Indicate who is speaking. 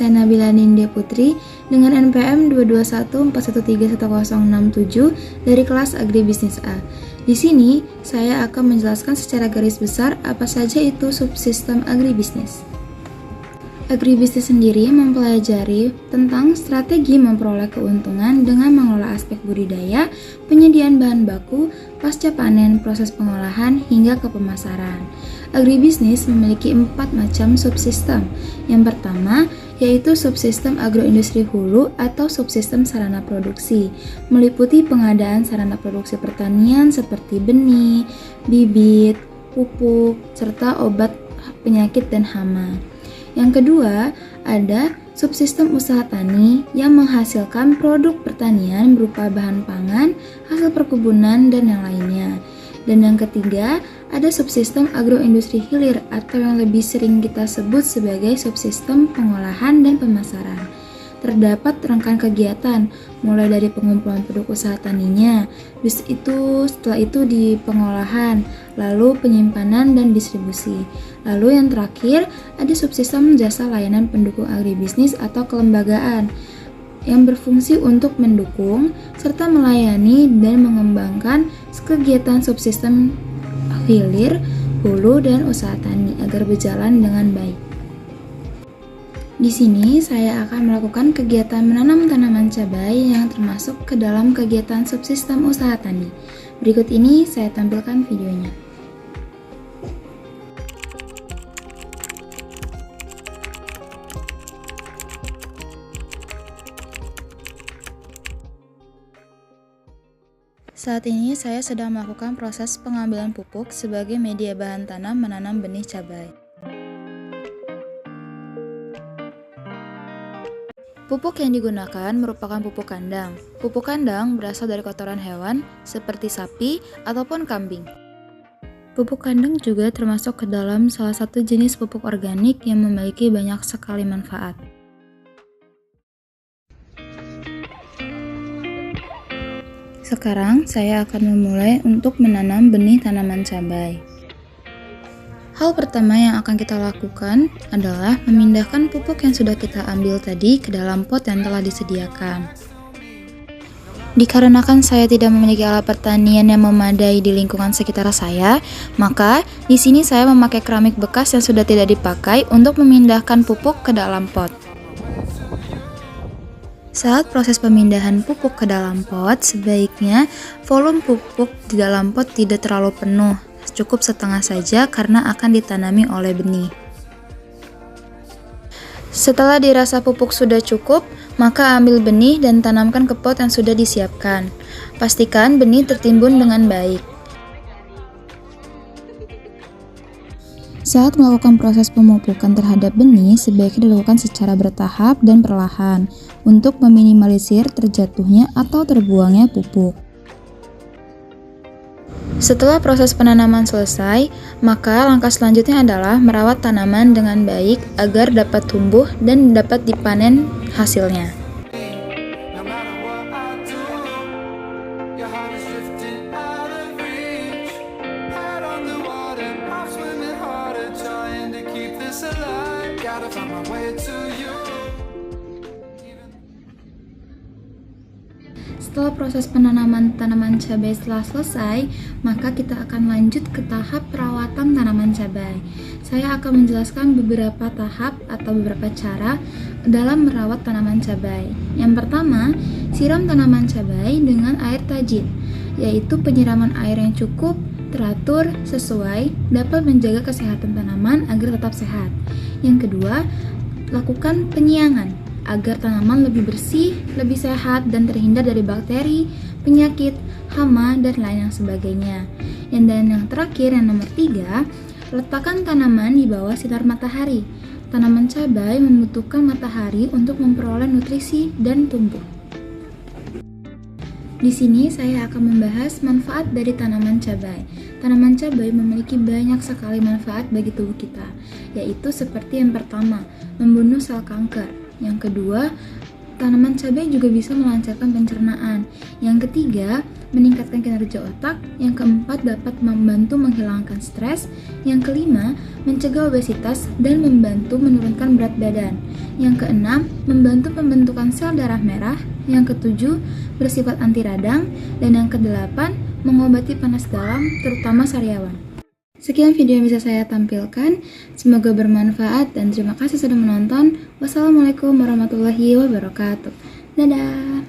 Speaker 1: saya Nabila Nindya Putri dengan NPM 22141311067 dari kelas Agribisnis A. Di sini, saya akan menjelaskan secara garis besar apa saja itu subsistem agribisnis. Agribisnis sendiri mempelajari tentang strategi memperoleh keuntungan dengan mengelola aspek budidaya, penyediaan bahan baku, pasca panen, proses pengolahan, hingga ke pemasaran. Agribisnis memiliki 4 macam subsistem. Yang pertama, yaitu subsistem agroindustri hulu atau subsistem sarana produksi, meliputi pengadaan sarana produksi pertanian seperti benih, bibit, pupuk, serta obat penyakit dan hama. Yang kedua, ada subsistem usaha tani yang menghasilkan produk pertanian berupa bahan pangan, hasil perkebunan, dan yang lainnya. Dan yang ketiga, ada subsistem agroindustri hilir atau yang lebih sering kita sebut sebagai subsistem pengolahan dan pemasaran. Terdapat rangkaian kegiatan, mulai dari pengumpulan produk usaha taninya, setelah itu di pengolahan, lalu penyimpanan dan distribusi. Lalu yang terakhir, ada subsistem jasa layanan pendukung agribisnis atau kelembagaan, yang berfungsi untuk mendukung serta melayani dan mengembangkan kegiatan subsistem hilir, hulu, dan usaha tani agar berjalan dengan baik. Di sini saya akan melakukan kegiatan menanam tanaman cabai yang termasuk ke dalam kegiatan subsistem usaha tani. Berikut ini saya tampilkan videonya. Saat ini saya sedang melakukan proses pengambilan pupuk sebagai media bahan tanam menanam benih cabai. Pupuk yang digunakan merupakan pupuk kandang. Pupuk kandang berasal dari kotoran hewan seperti sapi ataupun kambing. Pupuk kandang juga termasuk ke dalam salah satu jenis pupuk organik yang memiliki banyak sekali manfaat. Sekarang saya akan memulai untuk menanam benih tanaman cabai. Hal pertama yang akan kita lakukan adalah memindahkan pupuk yang sudah kita ambil tadi ke dalam pot yang telah disediakan. Dikarenakan saya tidak memiliki alat pertanian yang memadai di lingkungan sekitar saya, maka di sini saya memakai keramik bekas yang sudah tidak dipakai untuk memindahkan pupuk ke dalam pot. Saat proses pemindahan pupuk ke dalam pot, sebaiknya volume pupuk di dalam pot tidak terlalu penuh, cukup setengah saja karena akan ditanami oleh benih. Setelah dirasa pupuk sudah cukup, maka ambil benih dan tanamkan ke pot yang sudah disiapkan. Pastikan benih tertimbun dengan baik. Saat melakukan proses pemupukan terhadap benih, sebaiknya dilakukan secara bertahap dan perlahan untuk meminimalisir terjatuhnya atau terbuangnya pupuk. Setelah proses penanaman selesai, maka langkah selanjutnya adalah merawat tanaman dengan baik agar dapat tumbuh dan dapat dipanen hasilnya. Setelah proses penanaman tanaman cabai telah selesai, maka kita akan lanjut ke tahap perawatan tanaman cabai. Saya akan menjelaskan beberapa tahap atau beberapa cara dalam merawat tanaman cabai. Yang pertama, siram tanaman cabai dengan air tajin, yaitu penyiraman air yang cukup, teratur, sesuai, dapat menjaga kesehatan tanaman agar tetap sehat. Yang kedua, lakukan penyiangan agar tanaman lebih bersih, lebih sehat, dan terhindar dari bakteri, penyakit, hama, dan lain yang sebagainya. Dan yang terakhir, yang nomor 3, letakkan tanaman di bawah sinar matahari. Tanaman cabai membutuhkan matahari untuk memperoleh nutrisi dan tumbuh. Di sini saya akan membahas manfaat dari tanaman cabai. Tanaman cabai memiliki banyak sekali manfaat bagi tubuh kita, yaitu seperti yang pertama, membunuh sel kanker. Yang kedua, tanaman cabai juga bisa melancarkan pencernaan. Yang ketiga, meningkatkan kinerja otak. Yang keempat, dapat membantu menghilangkan stres. Yang kelima, mencegah obesitas dan membantu menurunkan berat badan. Yang keenam, membantu pembentukan sel darah merah. Yang ketujuh, bersifat anti radang. Dan yang kedelapan, mengobati panas dalam, terutama sariawan. Sekian video yang bisa saya tampilkan. Semoga bermanfaat dan terima kasih sudah menonton. Wassalamualaikum warahmatullahi wabarakatuh. Dadah.